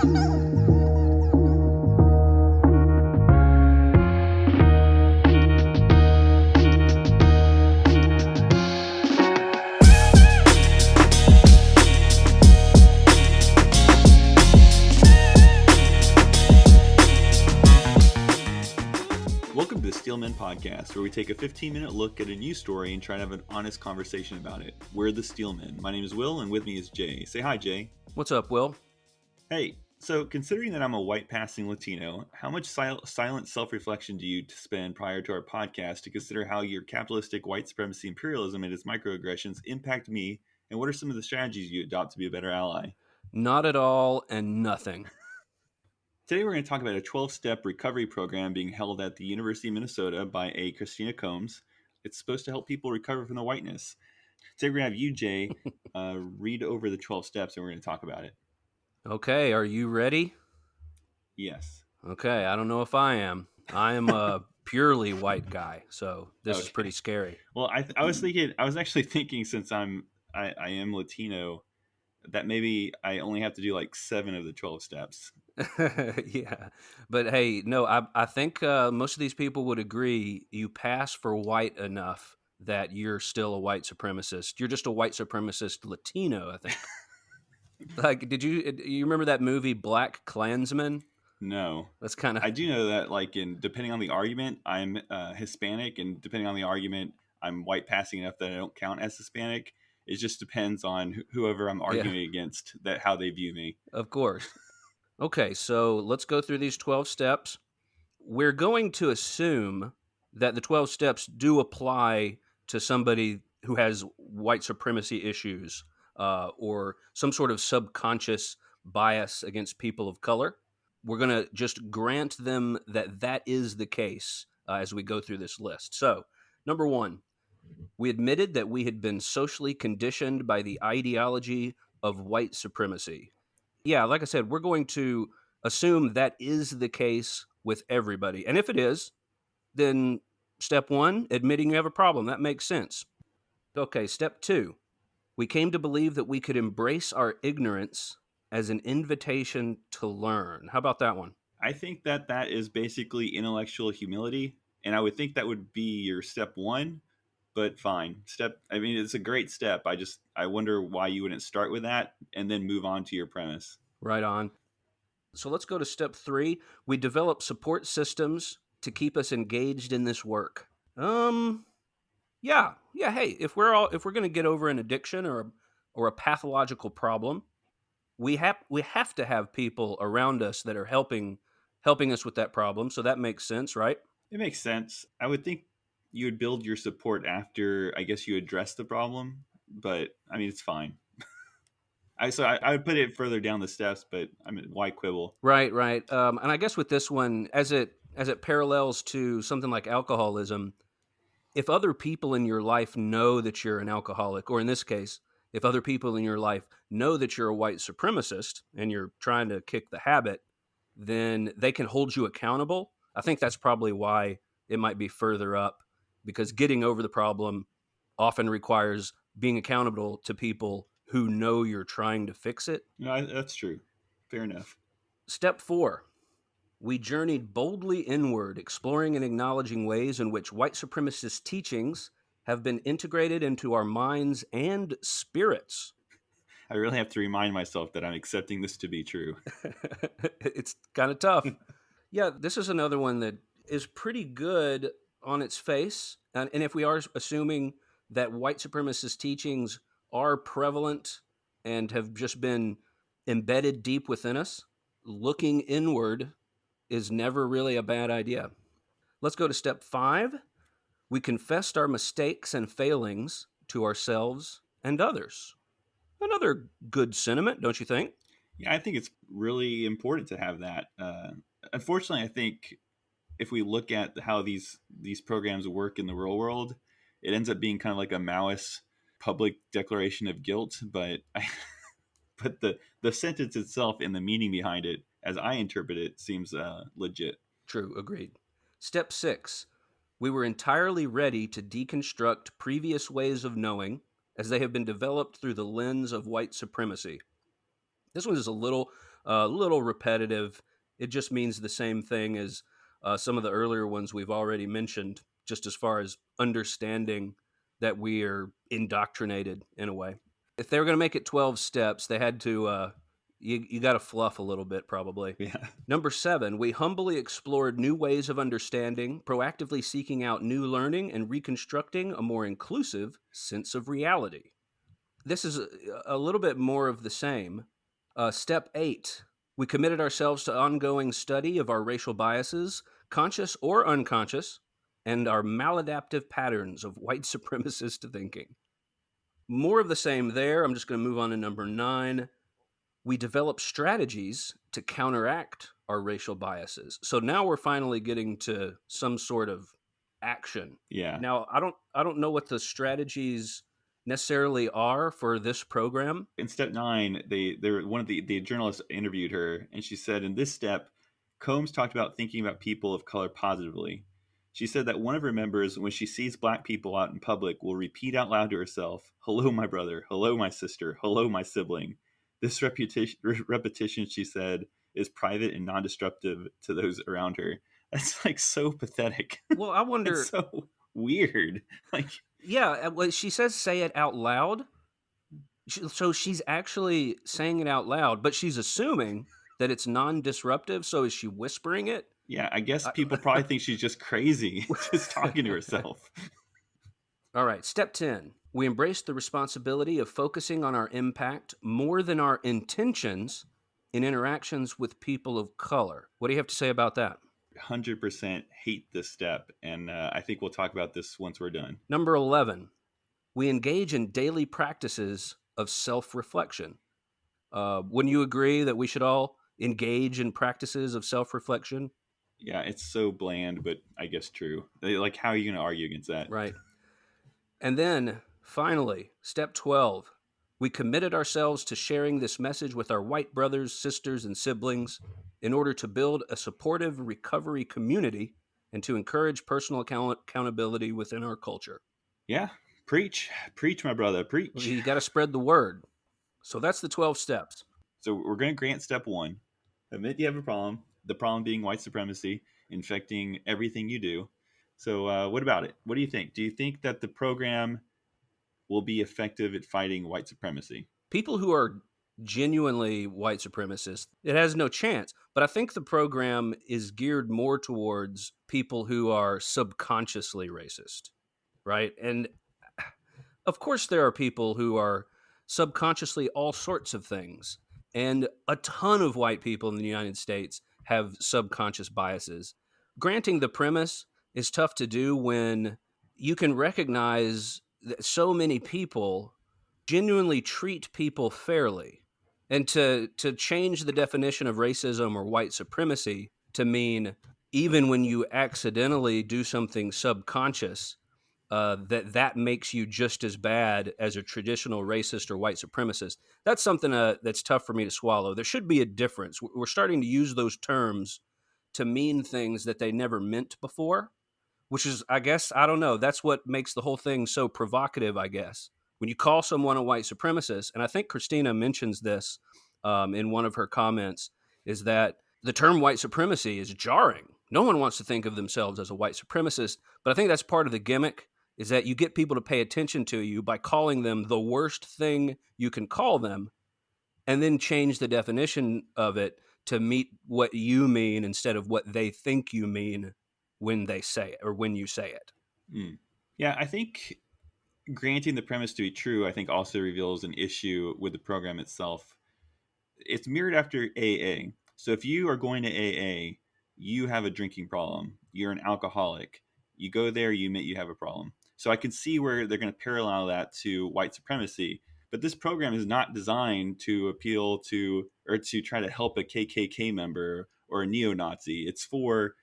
Welcome to the Steelmen Podcast, where we take a 15-minute look at a news story and try to have an honest conversation about it. We're the Steelmen. My name is Will, and with me is Jay. Say hi, Jay. What's up, Will? Hey, so considering that I'm a white-passing Latino, how much silent self-reflection do you spend prior to our podcast to consider how your capitalistic white supremacy imperialism and its microaggressions impact me, and what are some of the strategies you adopt to be a better ally? Not at all and nothing. Today we're going to talk about a 12-step recovery program being held at the University of Minnesota by a Christina Combs. It's supposed to help people recover from their whiteness. Today we're going to have you, Jay, read over the 12 steps and we're going to talk about it. Okay, are you ready? Yes. Okay, I don't know if I am. I am a purely white guy, so this is pretty scary. Well, I was actually thinking since I am Latino, that maybe I only have to do like 7 of the 12 steps. Yeah, but hey, no, I think most of these people would agree you pass for white enough that you're still a white supremacist. You're just a white supremacist Latino, I think. Like, you remember that movie Black Klansman? No. That's kind of... I do know that, like, depending on the argument, I'm Hispanic, and depending on the argument, I'm white passing enough that I don't count as Hispanic. It just depends on whoever I'm arguing against, that how they view me. Of course. Okay, so let's go through these 12 steps. We're going to assume that the 12 steps do apply to somebody who has white supremacy issues or some sort of subconscious bias against people of color. We're going to just grant them that is the case as we go through this list. So, number 1, we admitted that we had been socially conditioned by the ideology of white supremacy. Yeah, like I said, we're going to assume that is the case with everybody. And if it is, then step 1, admitting you have a problem. That makes sense. Okay, step 2, we came to believe that we could embrace our ignorance as an invitation to learn. How about that one? I think that is basically intellectual humility, and I would think that would be your step 1, but fine. It's a great step. I wonder why you wouldn't start with that and then move on to your premise. Right on. So let's go to step 3. We develop support systems to keep us engaged in this work. Yeah. Hey, if we're going to get over an addiction or a pathological problem, we have to have people around us that are helping us with that problem. So that makes sense, right? It makes sense. I would think you would build your support after, I guess, you address the problem, but I mean, it's fine. I would put it further down the steps, but I mean, why quibble? Right. And I guess with this one, as it parallels to something like alcoholism, if other people in your life know that you're an alcoholic, or in this case, if other people in your life know that you're a white supremacist and you're trying to kick the habit, then they can hold you accountable. I think that's probably why it might be further up, because getting over the problem often requires being accountable to people who know you're trying to fix it. No, that's true. Fair enough. Step 4. We journeyed boldly inward, exploring and acknowledging ways in which white supremacist teachings have been integrated into our minds and spirits. I really have to remind myself that I'm accepting this to be true. It's kind of tough. Yeah, this is another one that is pretty good on its face. And if we are assuming that white supremacist teachings are prevalent and have just been embedded deep within us, looking inward is never really a bad idea. Let's go to step 5. We confessed our mistakes and failings to ourselves and others. Another good sentiment, don't you think? Yeah, I think it's really important to have that. Unfortunately, I think if we look at how these programs work in the real world, it ends up being kind of like a Maoist public declaration of guilt. But the sentence itself and the meaning behind it, as I interpret it, seems legit. True, agreed. Step 6. We were entirely ready to deconstruct previous ways of knowing as they have been developed through the lens of white supremacy. This one is a little a little repetitive. It just means the same thing as some of the earlier ones we've already mentioned, just as far as understanding that we are indoctrinated in a way. If they were going to make it 12 steps, they had to, you got to fluff a little bit probably. Yeah. Number 7, we humbly explored new ways of understanding, proactively seeking out new learning, and reconstructing a more inclusive sense of reality. This is a little bit more of the same. Step 8, we committed ourselves to ongoing study of our racial biases, conscious or unconscious, and our maladaptive patterns of white supremacist thinking. More of the same there. I'm just going to move on to number 9. We develop strategies to counteract our racial biases. So now we're finally getting to some sort of action. Yeah. Now, I don't know what the strategies necessarily are for this program. In step 9, they're one of the journalists interviewed her, and she said in this step, Combs talked about thinking about people of color positively. She said that one of her members, when she sees black people out in public, will repeat out loud to herself, "Hello, my brother. Hello, my sister. Hello, my sibling." This repetition, she said, is private and non-destructive to those around her. That's like so pathetic. Well, I wonder. It's so weird. Like, yeah, well, she says say it out loud. So she's actually saying it out loud, but she's assuming that it's non-disruptive. So is she whispering it? yeah, I guess people probably think she's just crazy, just talking to herself. All right, step 10. We embrace the responsibility of focusing on our impact more than our intentions in interactions with people of color. What do you have to say about that? 100% hate this step, and I think we'll talk about this once we're done. Number 11. We engage in daily practices of self-reflection. Wouldn't you agree that we should all engage in practices of self-reflection? Yeah, it's so bland, but I guess true. Like, how are you going to argue against that? Right. And then, finally, step 12. We committed ourselves to sharing this message with our white brothers, sisters, and siblings in order to build a supportive recovery community and to encourage personal accountability within our culture. Yeah, preach, my brother, preach. You got to spread the word. So that's the 12 steps. So we're going to grant step 1. Admit you have a problem. The problem being white supremacy infecting everything you do. So what about it? What do you think? Do you think that the program will be effective at fighting white supremacy? People who are genuinely white supremacists, it has no chance. But I think the program is geared more towards people who are subconsciously racist, right? And of course, there are people who are subconsciously all sorts of things. And a ton of white people in the United States have subconscious biases. Granting the premise is tough to do when you can recognize that so many people genuinely treat people fairly. And to change the definition of racism or white supremacy to mean even when you accidentally do something subconscious, that makes you just as bad as a traditional racist or white supremacist. That's something that's tough for me to swallow. There should be a difference. We're starting to use those terms to mean things that they never meant before, which is, I guess, I don't know. That's what makes the whole thing so provocative, I guess. When you call someone a white supremacist, and I think Christina mentions this in one of her comments, is that the term white supremacy is jarring. No one wants to think of themselves as a white supremacist, but I think that's part of the gimmick, is that you get people to pay attention to you by calling them the worst thing you can call them, and then change the definition of it to meet what you mean instead of what they think you mean when they say it or when you say it. Yeah, I think granting the premise to be true, I think also reveals an issue with the program itself. It's mirrored after AA. So if you are going to AA, you have a drinking problem. You're an alcoholic. You go there, you admit you have a problem. So I can see where they're going to parallel that to white supremacy. But this program is not designed to appeal to or to try to help a KKK member or a neo-Nazi. It's for,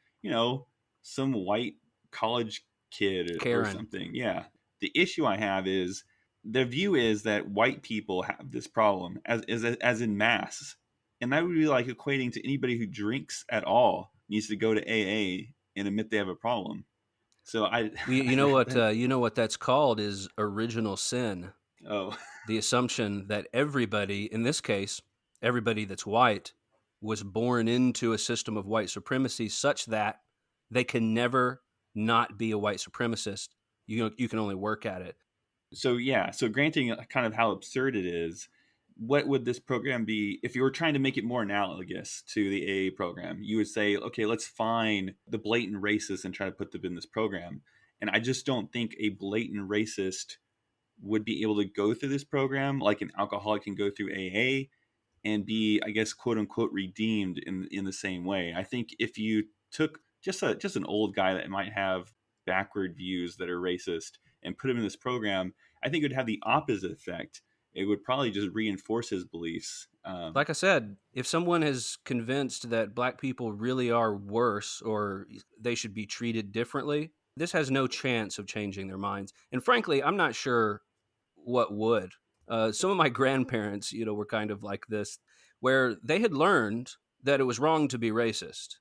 some white college kid Karen. or something. Yeah. The issue I have is the view is that white people have this problem as in mass. And that would be like equating to anybody who drinks at all needs to go to AA and admit they have a problem. So you know what that's called is original sin. Oh, the assumption that everybody, in this case, everybody that's white, was born into a system of white supremacy such that they can never not be a white supremacist. You can only work at it. So yeah, so granting kind of how absurd it is, what would this program be if you were trying to make it more analogous to the AA program? You would say, okay, let's find the blatant racists and try to put them in this program. And I just don't think a blatant racist would be able to go through this program like an alcoholic can go through AA and be, I guess, quote unquote, redeemed in the same way. I think if you took just an old guy that might have backward views that are racist and put him in this program, I think it would have the opposite effect. It would probably just reinforce his beliefs. Like I said, if someone is convinced that black people really are worse or they should be treated differently, this has no chance of changing their minds. And frankly, I'm not sure what would. Some of my grandparents, were kind of like this, where they had learned that it was wrong to be racist,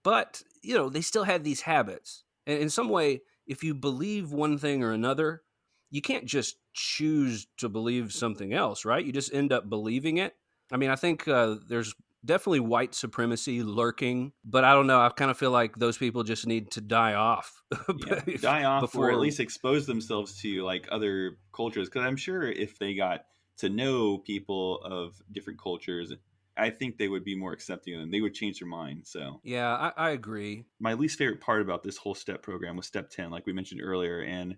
but they still had these habits. And in some way, if you believe one thing or another, you can't just choose to believe something else, right? You just end up believing it. I mean, I think there's definitely white supremacy lurking, but I don't know. I kind of feel like those people just need to die off. Yeah, die off before, or at least expose themselves to like other cultures. Because I'm sure if they got to know people of different cultures, I think they would be more accepting and they would change their mind. So yeah, I agree. My least favorite part about this whole step program was step 10, like we mentioned earlier. And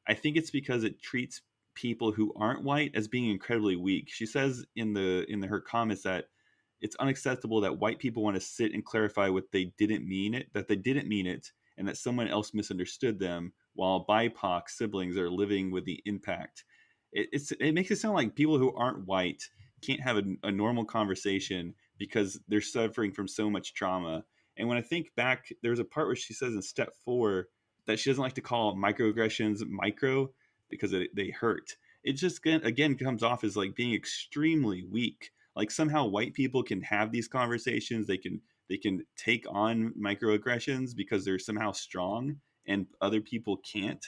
I think it's because it treats people who aren't white as being incredibly weak. She says in her comments that it's unacceptable that white people want to sit and clarify what they didn't mean it, that they didn't mean it, and that someone else misunderstood them, while BIPOC siblings are living with the impact. It makes it sound like people who aren't white can't have a normal conversation because they're suffering from so much trauma. And when I think back, there's a part where she says in step 4 that she doesn't like to call microaggressions micro because they hurt. It just again comes off as like being extremely weak. Like somehow white people can have these conversations. They can take on microaggressions because they're somehow strong, and other people can't.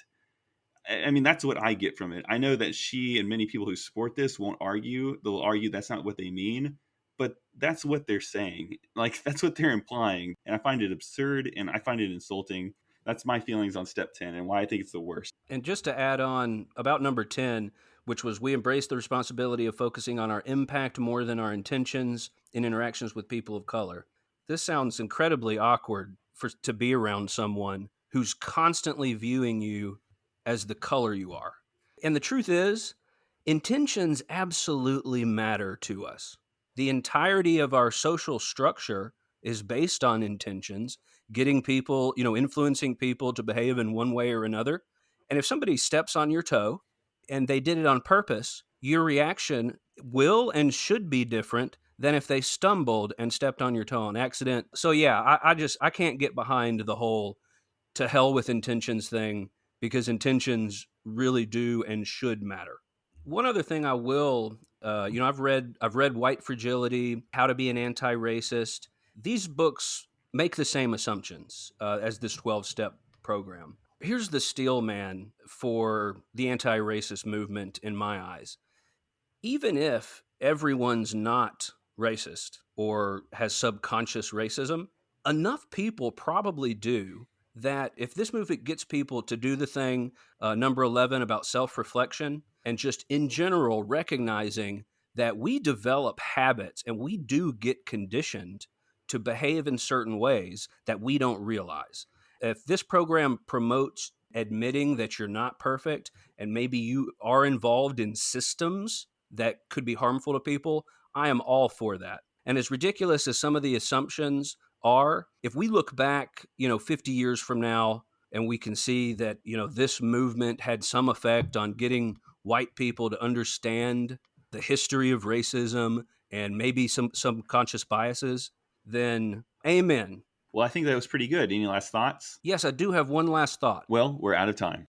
I mean, that's what I get from it. I know that she and many people who support this won't argue. They'll argue that's not what they mean, but that's what they're saying. Like, that's what they're implying. And I find it absurd and I find it insulting. That's my feelings on step 10 and why I think it's the worst. And just to add on about number 10, which was we embrace the responsibility of focusing on our impact more than our intentions in interactions with people of color. This sounds incredibly awkward to be around someone who's constantly viewing you as the color you are. And the truth is, intentions absolutely matter to us. The entirety of our social structure is based on intentions, getting people, influencing people to behave in one way or another. And if somebody steps on your toe and they did it on purpose, your reaction will and should be different than if they stumbled and stepped on your toe on accident. So yeah, I can't get behind the whole to hell with intentions thing, because intentions really do and should matter. One other thing I will, I've read White Fragility, How to Be an Anti-Racist. These books make the same assumptions as this 12-step program. Here's the steel man for the anti-racist movement in my eyes. Even if everyone's not racist or has subconscious racism, enough people probably do that if this movement gets people to do the thing, number 11, about self-reflection, and just in general recognizing that we develop habits and we do get conditioned to behave in certain ways that we don't realize. If this program promotes admitting that you're not perfect and maybe you are involved in systems that could be harmful to people, I am all for that. And as ridiculous as some of the assumptions are, if we look back, 50 years from now, and we can see that, this movement had some effect on getting white people to understand the history of racism and maybe some subconscious biases, then amen. Well, I think that was pretty good. Any last thoughts? Yes, I do have one last thought. Well, we're out of time.